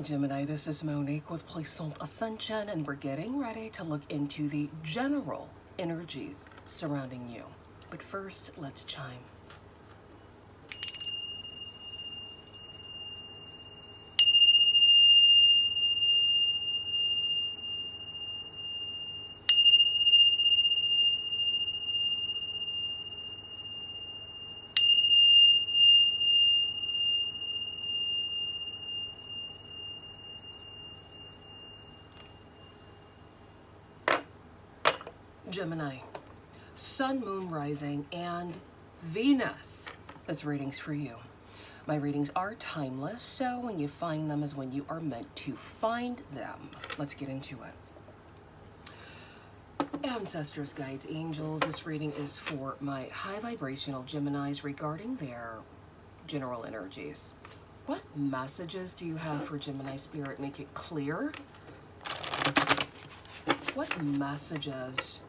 Gemini, this is Monique with Puissant Ascension, and we're getting ready to look into the general energies surrounding you. But first, let's chime. Gemini, Sun, Moon, Rising, and Venus. That's readings for you. My readings are timeless, so when you find them is when you are meant to find them. Let's get into it. Ancestors, guides, angels, this reading is for my high vibrational Geminis regarding their general energies. What messages do you have for Gemini Spirit? Make it clear. What messages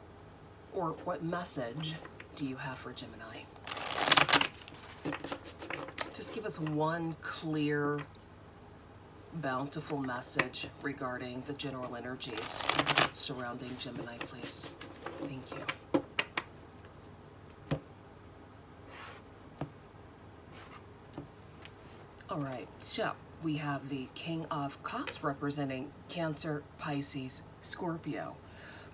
or what message do you have for Gemini? Just give us one clear, bountiful message regarding the general energies surrounding Gemini, please. Thank you. All right, so we have the King of Cups representing Cancer, Pisces, Scorpio,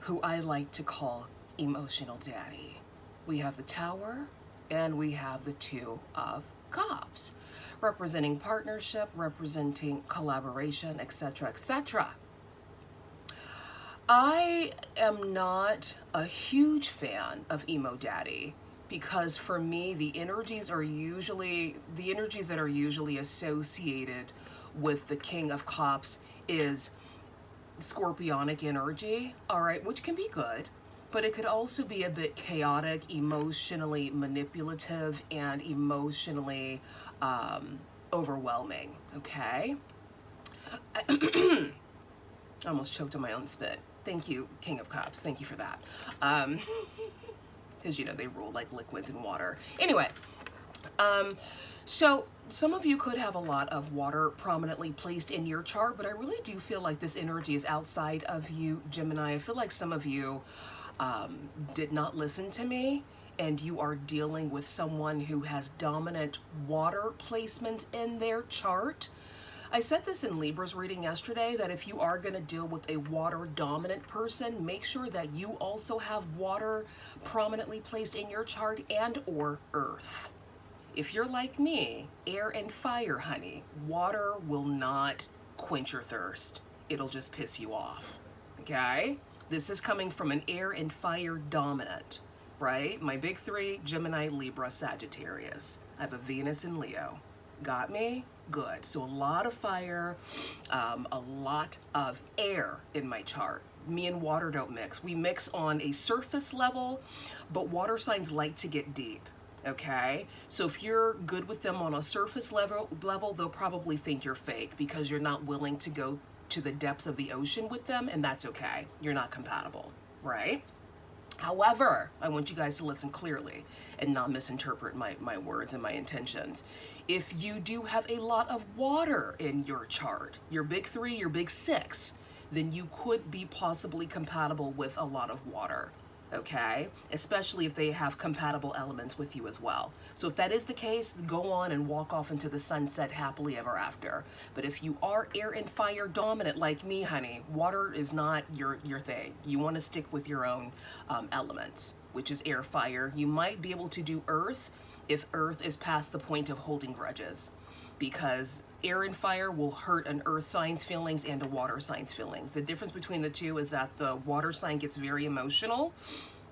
who I like to call emotional daddy. We have the Tower, and we have the Two of Cups, representing partnership, representing collaboration, etc., etc. I am not a huge fan of emo daddy because for me, the energies that are usually associated with the King of Cups is scorpionic energy, all right, which can be good, but it could also be a bit chaotic, emotionally manipulative, and emotionally overwhelming, okay? I almost choked on my own spit. Thank you, King of Cups. Thank you for that. Because, you know, they rule like liquids and water. Anyway, so some of you could have a lot of water prominently placed in your chart, but I really do feel like this energy is outside of you, Gemini. I feel like some of you did not listen to me, and you are dealing with someone who has dominant water placements in their chart. I said this in Libra's reading yesterday, that if you are going to deal with a water dominant person, make sure that you also have water prominently placed in your chart and or earth. If you're like me, air and fire, honey, water will not quench your thirst. It'll just piss you off, okay? This is coming from an air and fire dominant, right? My big three, Gemini, Libra, Sagittarius. I have a Venus in Leo. Got me? Good. So a lot of fire, a lot of air in my chart. Me and water don't mix. We mix on a surface level, but water signs like to get deep, okay? So if you're good with them on a surface level, they'll probably think you're fake because you're not willing to go to the depths of the ocean with them, and that's okay. You're not compatible, right? However, I want you guys to listen clearly and not misinterpret my words and my intentions. If you do have a lot of water in your chart, your big three, your big six, then you could be possibly compatible with a lot of water, okay? Especially if they have compatible elements with you as well. So if that is the case, go on and walk off into the sunset happily ever after. But if you are air and fire dominant like me, honey, water is not your thing. You want to stick with your own elements, which is air, fire. You might be able to do earth if earth is past the point of holding grudges, because air and fire will hurt an earth sign's feelings and a water sign's feelings. The difference between the two is that the water sign gets very emotional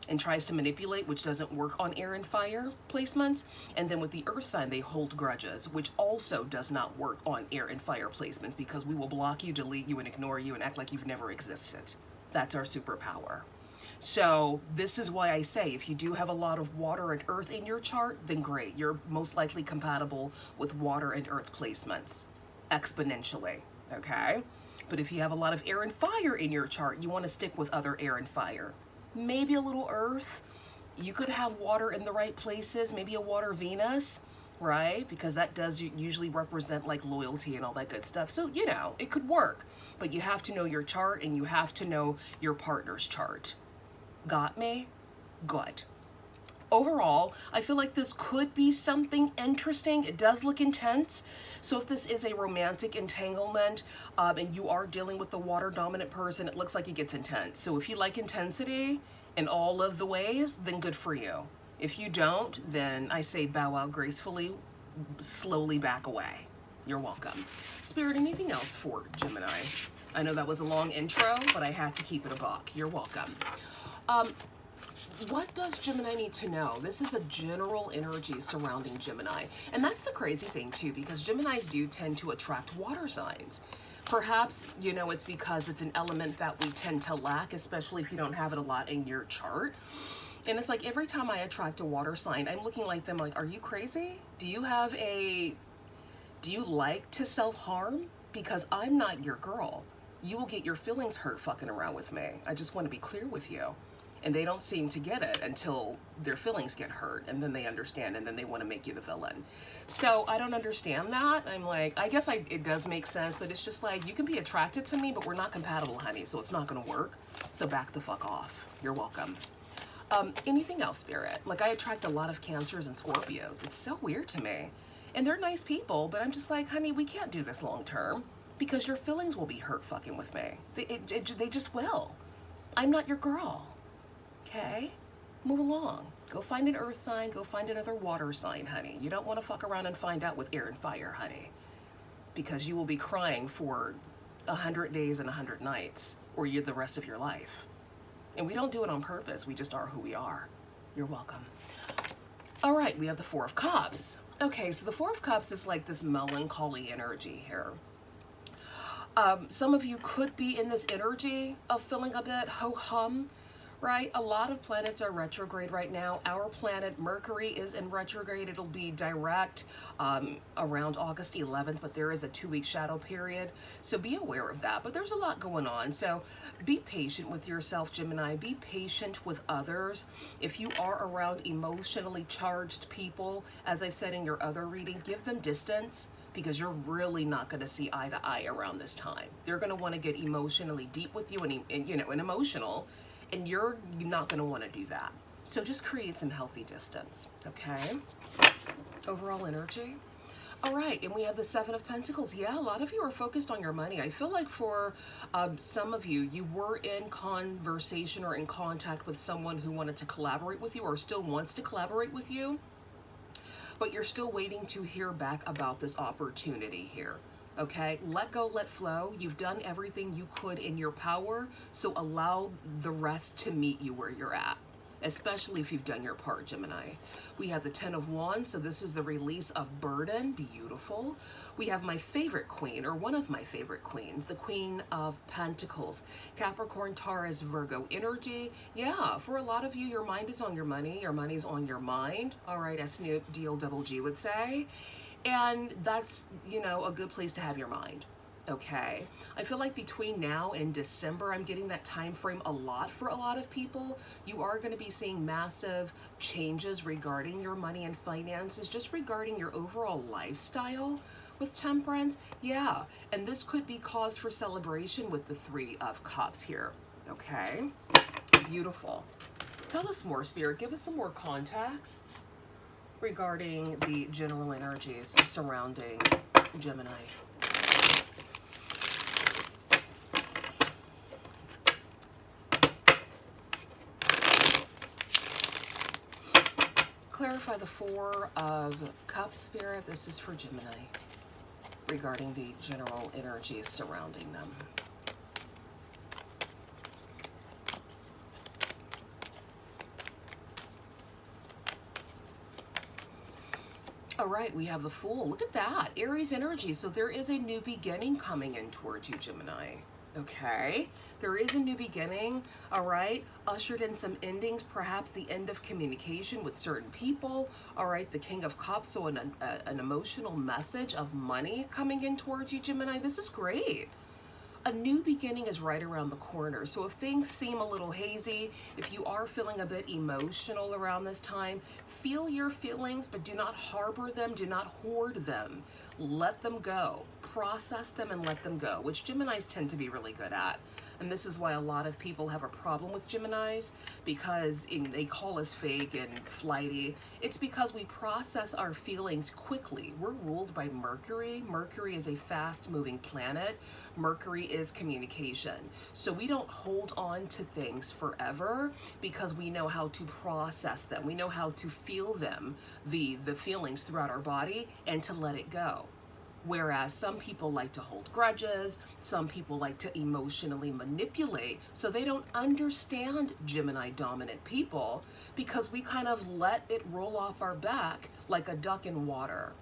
and tries to manipulate, which doesn't work on air and fire placements. And then with the earth sign, they hold grudges, which also does not work on air and fire placements, because we will block you, delete you, and ignore you and act like you've never existed. That's our superpower. So this is why I say, if you do have a lot of water and earth in your chart, then great. You're most likely compatible with water and earth placements exponentially, okay? But if you have a lot of air and fire in your chart, you want to stick with other air and fire. Maybe a little earth. You could have water in the right places, maybe a water Venus, right? Because that does usually represent like loyalty and all that good stuff. So, you know, it could work, but you have to know your chart and you have to know your partner's chart. Got me? Good. Overall, I feel like this could be something interesting. It does look intense. So if this is a romantic entanglement and you are dealing with the water dominant person, it looks like it gets intense. So if you like intensity in all of the ways, then good for you. If you don't, then I say bow out gracefully, slowly back away. You're welcome. Spirit, anything else for Gemini? I know that was a long intro, but I had to keep it a buck. You're welcome. What does Gemini need to know? This is a general energy surrounding Gemini. And that's the crazy thing too, because Geminis do tend to attract water signs. Perhaps, you know, it's because it's an element that we tend to lack, especially if you don't have it a lot in your chart. And it's like every time I attract a water sign, I'm looking like them like, are you crazy? Do you like to self-harm? Because I'm not your girl. You will get your feelings hurt fucking around with me. I just want to be clear with you. And they don't seem to get it until their feelings get hurt, and then they understand, and then they want to make you the villain. So I don't understand that. I'm like, I guess it does make sense, but it's just like, you can be attracted to me, but we're not compatible, honey, so it's not going to work. So back the fuck off. You're welcome. Anything else, Spirit? Like, I attract a lot of Cancers and Scorpios. It's so weird to me. And they're nice people, but I'm just like, honey, we can't do this long term because your feelings will be hurt fucking with me. They just will. I'm not your girl. Okay, move along. Go find an earth sign, go find another water sign, honey. You don't want to fuck around and find out with air and fire, honey. Because you will be crying for 100 days and 100 nights, or the rest of your life. And we don't do it on purpose, we just are who we are. You're welcome. All right, we have the Four of Cups. Okay, so the Four of Cups is like this melancholy energy here. Some of you could be in this energy of feeling a bit ho-hum, right? A lot of planets are retrograde right now. Our planet Mercury is in retrograde. It'll be direct around August 11th, but there is a 2-week shadow period. So be aware of that. But there's a lot going on. So be patient with yourself, Gemini. Be patient with others. If you are around emotionally charged people, as I've said in your other reading, give them distance, because you're really not going to see eye to eye around this time. They're going to want to get emotionally deep with you and emotional. And you're not going to want to do that. So just create some healthy distance, okay? Overall energy. All right, and we have the Seven of Pentacles. Yeah, a lot of you are focused on your money. I feel like for some of you, you were in conversation or in contact with someone who wanted to collaborate with you or still wants to collaborate with you, but you're still waiting to hear back about this opportunity here. Okay, let go, let flow. You've done everything you could in your power, so allow the rest to meet you where you're at, especially if you've done your part, Gemini. We have the Ten of Wands, so this is the release of burden. Beautiful. We have my favorite queen, or one of my favorite queens, the Queen of Pentacles. Capricorn, Taurus, Virgo energy. Yeah, for a lot of you, your mind is on your money's on your mind. All right, as Snoop D-O-double-G would say. And that's, a good place to have your mind, okay? I feel like between now and December, I'm getting that time frame a lot for a lot of people. You are going to be seeing massive changes regarding your money and finances, just regarding your overall lifestyle with Temperance. Yeah, and this could be cause for celebration with the Three of Cups here, okay? Beautiful. Tell us more, Spirit. Give us some more context regarding the general energies surrounding Gemini. Clarify the Four of Cups, Spirit. This is for Gemini regarding the general energies surrounding them. All right, we have the Fool. Look at that. Aries energy. So there is a new beginning coming in towards you, Gemini. Okay? There is a new beginning, all right? Ushered in some endings, perhaps the end of communication with certain people. All right, the King of Cups, so an emotional message of money coming in towards you, Gemini. This is great. a new beginning is right around the corner. So if things seem a little hazy, if you are feeling a bit emotional around this time, feel your feelings, but do not harbor them, do not hoard them. Let them go. Process them and let them go, which Geminis tend to be really good at. And this is why a lot of people have a problem with Geminis, because they call us fake and flighty. It's because we process our feelings quickly. We're ruled by Mercury. Mercury is a fast-moving planet. Mercury is communication. So we don't hold on to things forever because we know how to process them. We know how to feel them, the feelings throughout our body, and to let it go. Whereas some people like to hold grudges, some people like to emotionally manipulate, so they don't understand Gemini dominant people because we kind of let it roll off our back like a duck in water,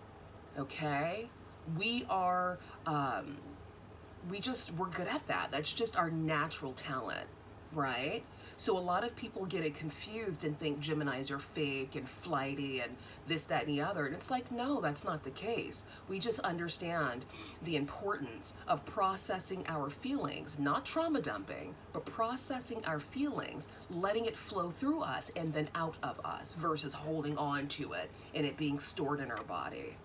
okay? We are, we're good at that. That's just our natural talent, right? So a lot of people get it confused and think Geminis are fake and flighty and this, that, and the other. And it's like, no, that's not the case. We just understand the importance of processing our feelings, not trauma dumping, but processing our feelings, letting it flow through us and then out of us versus holding on to it and it being stored in our body.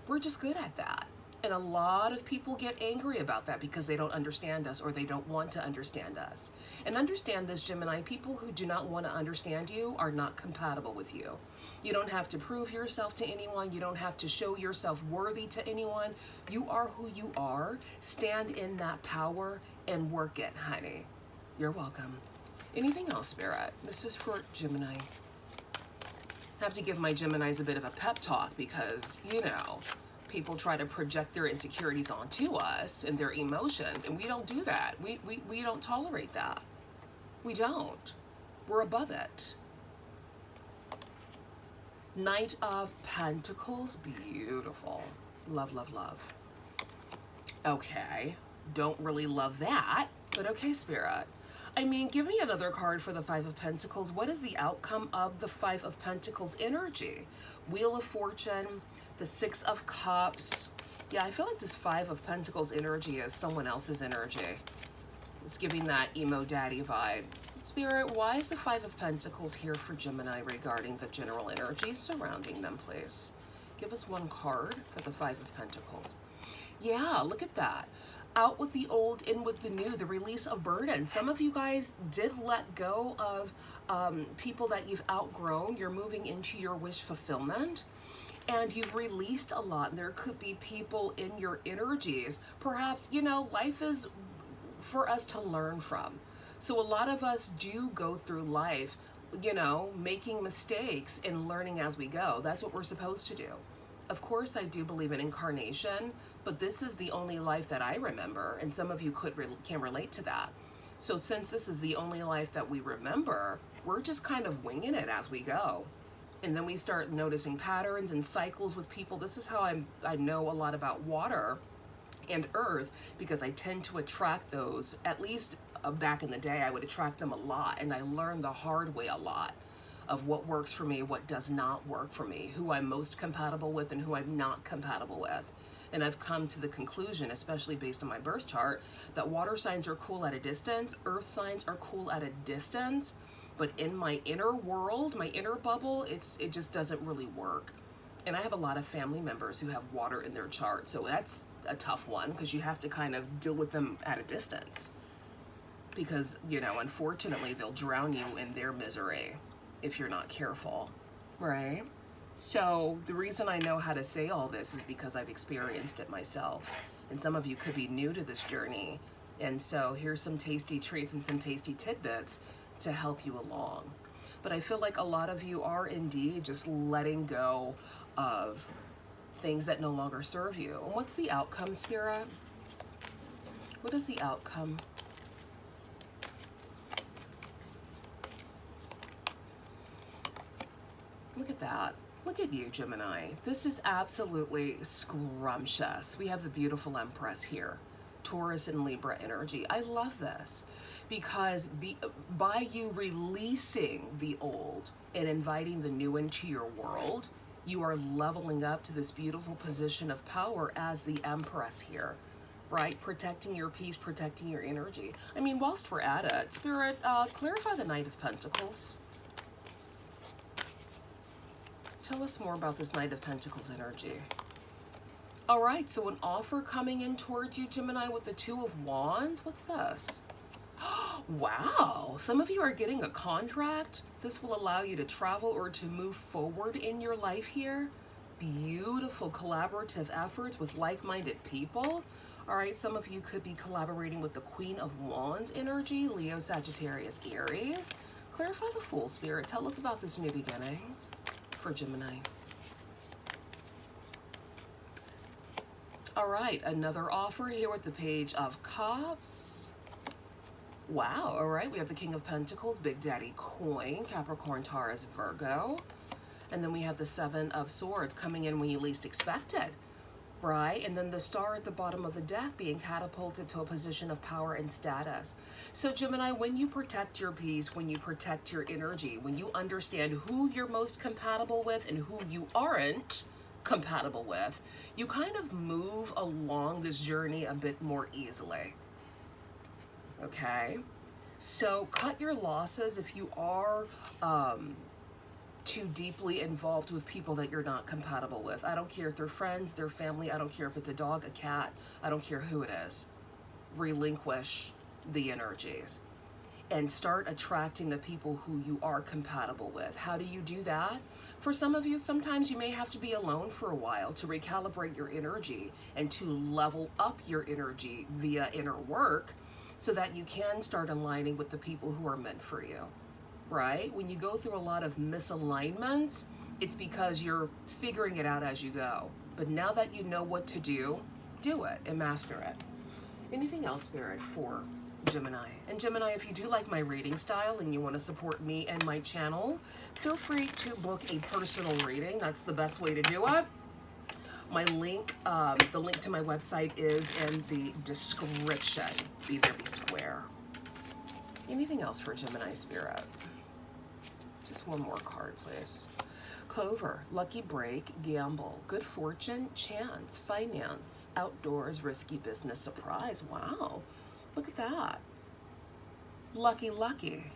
We're just good at that. And a lot of people get angry about that because they don't understand us or they don't want to understand us. And understand this, Gemini, people who do not want to understand you are not compatible with you. You don't have to prove yourself to anyone. You don't have to show yourself worthy to anyone. You are who you are. Stand in that power and work it, honey. You're welcome. Anything else, Spirit? This is for Gemini. I have to give my Geminis a bit of a pep talk because, you know, people try to project their insecurities onto us and their emotions, and we don't do that. We don't tolerate that. We don't. We're above it. Knight of Pentacles, beautiful. Love, love, love. Okay, don't really love that, but okay, Spirit. I mean, give me another card for the Five of Pentacles. What is the outcome of the Five of Pentacles energy? Wheel of Fortune, the Six of Cups. Yeah, I feel like this Five of Pentacles energy is someone else's energy. It's giving that emo daddy vibe. Spirit, why is the Five of Pentacles here for Gemini regarding the general energies surrounding them, please? Give us one card for the Five of Pentacles. Yeah, look at that. Out with the old, in with the new, the release of burden. Some of you guys did let go of people that you've outgrown. You're moving into your wish fulfillment. And you've released a lot. There could be people in your energies. Perhaps, you know, life is for us to learn from. So a lot of us do go through life, you know, making mistakes and learning as we go. That's what we're supposed to do. Of course, I do believe in incarnation, but this is the only life that I remember, and some of you can relate to that. So since this is the only life that we remember, we're just kind of winging it as we go. And then we start noticing patterns and cycles with people. This is how I know a lot about water and earth, because I tend to attract those. At least back in the day, I would attract them a lot, and I learned the hard way a lot of what works for me, what does not work for me, who I'm most compatible with and who I'm not compatible with. And I've come to the conclusion, especially based on my birth chart, that water signs are cool at a distance, earth signs are cool at a distance, but in my inner world, my inner bubble, it just doesn't really work. And I have a lot of family members who have water in their chart, so that's a tough one because you have to kind of deal with them at a distance. Because, you know, unfortunately, they'll drown you in their misery if you're not careful, right? So the reason I know how to say all this is because I've experienced it myself. And some of you could be new to this journey. And so here's some tasty treats and some tasty tidbits to help you along. But I feel like a lot of you are indeed just letting go of things that no longer serve you. And what's the outcome, Spirit? What is the outcome? Look at that. Look at you, Gemini. This is absolutely scrumptious. We have the beautiful Empress here. Taurus and Libra energy. I love this because by you releasing the old and inviting the new into your world, you are leveling up to this beautiful position of power as the Empress here. right? Protecting your peace, protecting your energy. I mean, whilst we're at it, Spirit, clarify the Knight of Pentacles. Tell us more about this Knight of Pentacles energy. All right, so an offer coming in towards you, Gemini, with the Two of Wands. What's this? Wow, some of you are getting a contract. This will allow you to travel or to move forward in your life here. Beautiful collaborative efforts with like-minded people. All right, some of you could be collaborating with the Queen of Wands energy, Leo, Sagittarius, Aries. Clarify the Fool, Spirit. Tell us about this new beginning for Gemini. All right, another offer here with the Page of Cups. Wow, all right, we have the King of Pentacles, Big Daddy Coin, Capricorn, Taurus, Virgo. And then we have the Seven of Swords coming in when you least expect it, right? And then the Star at the bottom of the deck being catapulted to a position of power and status. So Gemini, when you protect your peace, when you protect your energy, when you understand who you're most compatible with and who you aren't compatible with, you kind of move along this journey a bit more easily. Okay, so cut your losses if you are too deeply involved with people that you're not compatible with. I don't care if they're friends, they're family, I don't care if it's a dog, a cat, I don't care who it is. Relinquish the energies and start attracting the people who you are compatible with. How do you do that? For some of you, sometimes you may have to be alone for a while to recalibrate your energy and to level up your energy via inner work, so that you can start aligning with the people who are meant for you, right? When you go through a lot of misalignments, it's because you're figuring it out as you go. But now that you know what to do it and master it. Anything else, Spirit, for Gemini? And Gemini, if you do like my reading style and you want to support me and my channel, feel free to book a personal reading. That's the best way to do it. My link, the link to my website is in the description. Be there, be square. Anything else for Gemini, Spirit? Just one more card, please. Clover, lucky break, gamble, good fortune, chance, finance, outdoors, risky business, surprise. Wow, look at that. Lucky, lucky.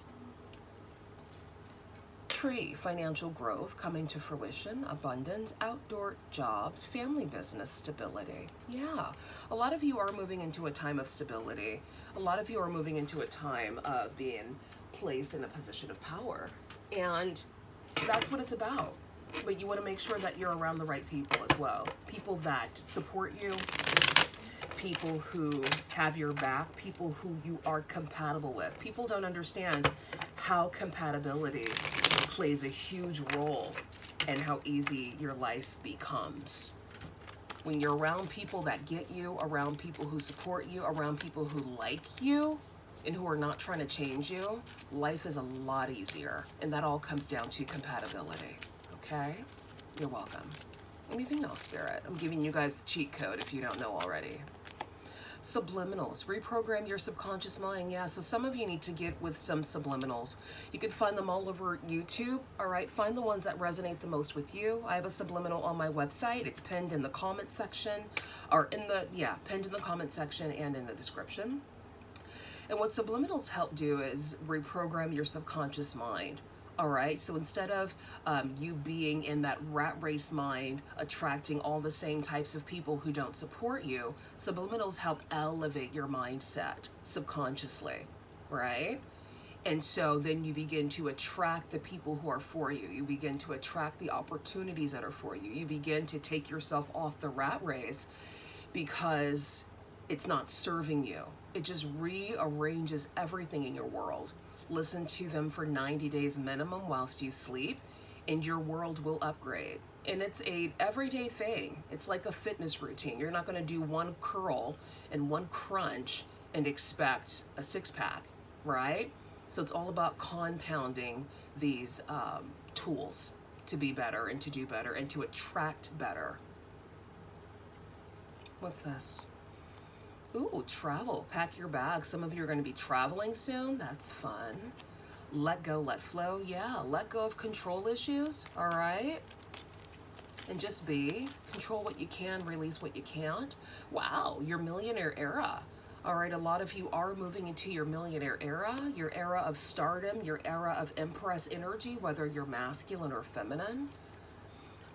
Tree, financial growth coming to fruition, abundance, outdoor jobs, family business, stability. Yeah, a lot of you are moving into a time of stability. A lot of you are moving into a time of being placed in a position of power. And that's what it's about. But you want to make sure that you're around the right people as well. People that support you, people who have your back, people who you are compatible with. People don't understand how compatibility plays a huge role in how easy your life becomes. When you're around people that get you, around people who support you, around people who like you, and who are not trying to change you, life is a lot easier. And that all comes down to compatibility, okay? You're welcome. Anything else, Spirit? I'm giving you guys the cheat code if you don't know already. Subliminals, reprogram your subconscious mind. Yeah, so some of you need to get with some subliminals. You can find them all over YouTube. All right, find the ones that resonate the most with you. I have a subliminal on my website. It's pinned in the comment section, or pinned in the comment section and in the description. And what subliminals help do is reprogram your subconscious mind. All right, so instead of you being in that rat race mind, attracting all the same types of people who don't support you, subliminals help elevate your mindset subconsciously, right? And so then you begin to attract the people who are for you. You begin to attract the opportunities that are for you. You begin to take yourself off the rat race because it's not serving you. It just rearranges everything in your world. Listen to them for 90 days minimum whilst you sleep, and your world will upgrade. And it's a everyday thing. It's like a fitness routine. You're not going to do one curl and one crunch and expect a six-pack, right? So it's all about compounding these tools to be better and to do better and to attract better. What's this? Ooh, travel. Pack your bags. Some of you are going to be traveling soon. That's fun. Let go, let flow. Yeah, let go of control issues. All right. and just be. Control what you can, release what you can't. Wow, your millionaire era. All right, a lot of you are moving into your millionaire era, your era of stardom, your era of empress energy, whether you're masculine or feminine.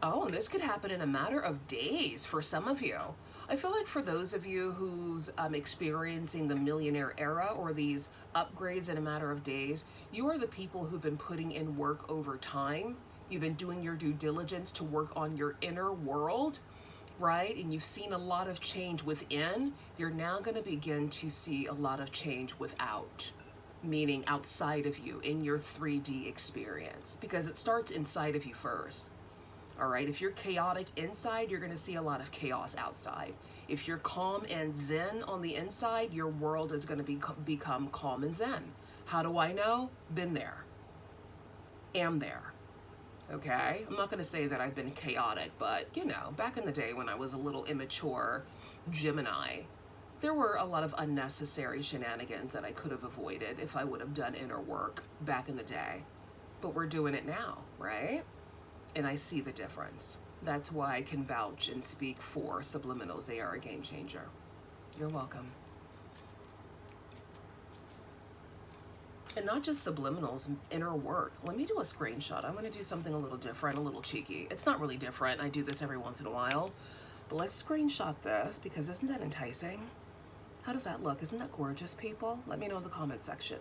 Oh, and this could happen in a matter of days for some of you. I feel like for those of you who's experiencing the millionaire era or these upgrades in a matter of days, you are the people who've been putting in work over time. You've been doing your due diligence to work on your inner world, right? And you've seen a lot of change within. You're now going to begin to see a lot of change without, meaning outside of you in your 3D experience, because it starts inside of you first. All right, if you're chaotic inside, you're going to see a lot of chaos outside. If you're calm and zen on the inside, your world is going to become calm and zen. How do I know? Been there. Am there. Okay? I'm not going to say that I've been chaotic, but, you know, back in the day when I was a little immature Gemini, there were a lot of unnecessary shenanigans that I could have avoided if I would have done inner work back in the day. But we're doing it now, right? And I see the difference. That's why I can vouch and speak for subliminals. They are a game changer. You're welcome. And not just subliminals, inner work. Let me do a screenshot. I'm going to do something a little different, a little cheeky. It's not really different. I do this every once in a while. But let's screenshot this, because isn't that enticing? How does that look? Isn't that gorgeous, people? Let me know in the comment section.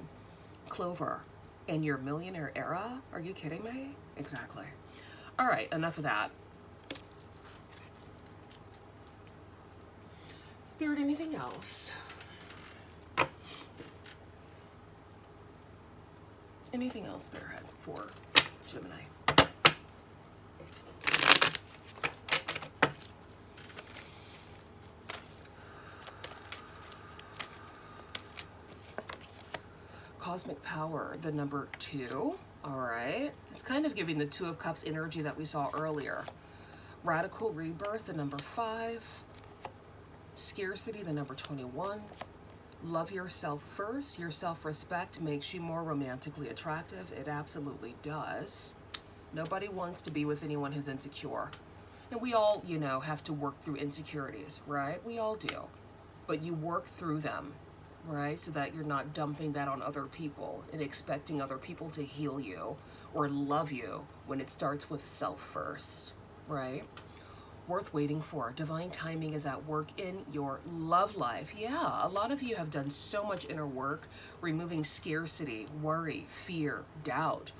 Clover, in your millionaire era? Are you kidding me? Exactly. All right, enough of that. Spirit, anything else? Anything else, Spirit, for Gemini? Cosmic power, the number 2. All right. It's kind of giving the 2 of Cups energy that we saw earlier. Radical rebirth, the number 5. Scarcity, the number 21. Love yourself first. Your self-respect makes you more romantically attractive. It absolutely does. Nobody wants to be with anyone who's insecure. And we all, you know, have to work through insecurities, right? We all do. But you work through them, right? So that you're not dumping that on other people and expecting other people to heal you or love you when it starts with self first, right? Worth waiting for. Divine timing is at work in your love life. Yeah, a lot of you have done so much inner work, removing scarcity, worry, fear, doubt,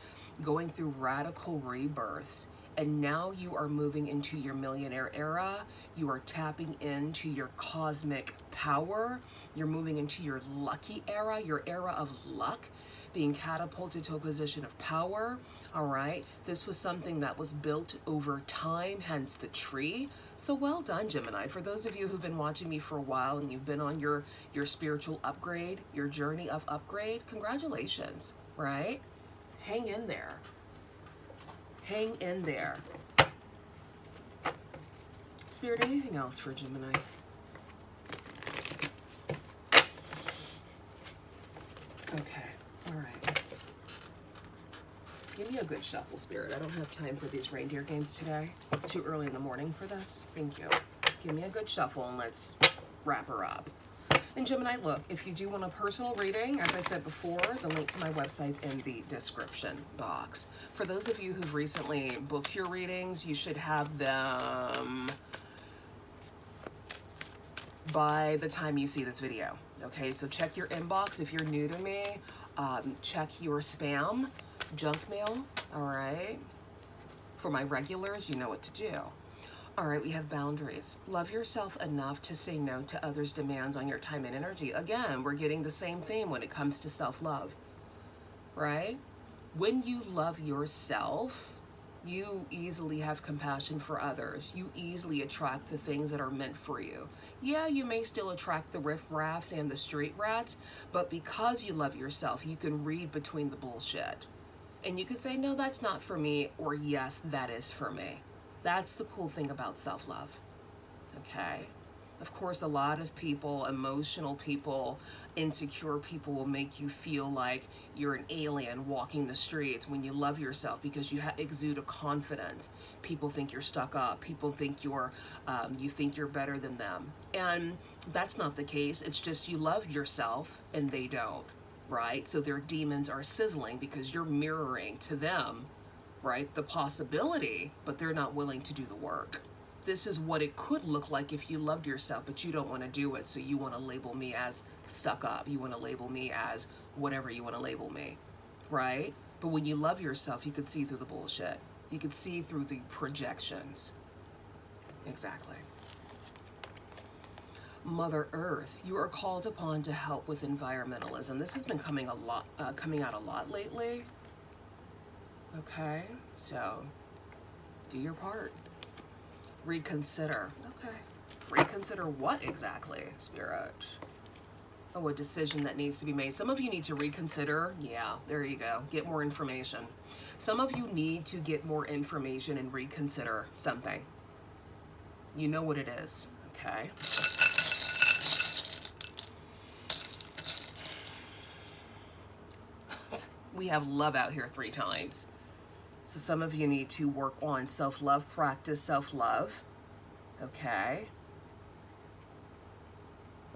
going through radical rebirths. And now you are moving into your millionaire era. You are tapping into your cosmic power. You're moving into your lucky era, your era of luck, being catapulted to a position of power. All right. This was something that was built over time, hence the tree. So well done, Gemini. For those of you who've been watching me for a while and you've been on your spiritual upgrade, your journey of upgrade, congratulations, right? Hang in there. Hang in there. Spirit, anything else for Gemini? Okay, all right. Give me a good shuffle, Spirit. I don't have time for these reindeer games today. It's too early in the morning for this. Thank you. Give me a good shuffle and let's wrap her up. And Gemini, look, if you do want a personal reading, as I said before, the link to my website's in the description box. For those of you who've recently booked your readings, you should have them by the time you see this video. Okay, so check your inbox. If you're new to me, check your spam, junk mail, all right? For my regulars, you know what to do. All right, we have boundaries. Love yourself enough to say no to others' demands on your time and energy. Again, we're getting the same theme when it comes to self-love, right? When you love yourself, you easily have compassion for others. You easily attract the things that are meant for you. Yeah, you may still attract the riffraffs and the street rats, but because you love yourself, you can read between the bullshit. And you can say, no, that's not for me, or yes, that is for me. That's the cool thing about self-love, okay? Of course, a lot of people, emotional people, insecure people will make you feel like you're an alien walking the streets when you love yourself, because you exude a confidence. People think you're stuck up. People think you think you're better than them. And that's not the case. It's just you love yourself and they don't, right? So their demons are sizzling because you're mirroring to them, right, the possibility, but they're not willing to do the work. This is what it could look like if you loved yourself, but you don't want to do it. So you want to label me as stuck up. You want to label me as whatever you want to label me, right? But when you love yourself, you could see through the bullshit. You could see through the projections. Exactly. Mother Earth, you are called upon to help with environmentalism. This has been coming out a lot lately. Okay, so do your part. Reconsider. Okay. Reconsider what exactly, Spirit? Oh, a decision that needs to be made. Some of you need to reconsider. Yeah, there you go. Get more information. Some of you need to get more information and reconsider something. You know what it is. Okay. We have love out here 3 times. So some of you need to work on self-love, practice self-love. Okay.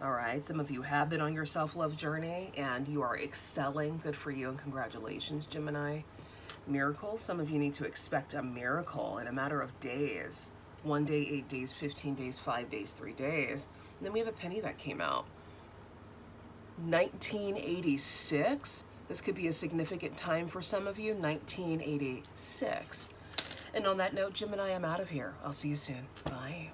All right. Some of you have been on your self-love journey and you are excelling. Good for you and congratulations, Gemini. Miracles. Some of you need to expect a miracle in a matter of days. 1 day, 8 days, 15 days, 5 days, 3 days. And then we have a penny that came out. 1986. This could be a significant time for some of you, 1986. And on that note, Gemini, I'm out of here. I'll see you soon. Bye.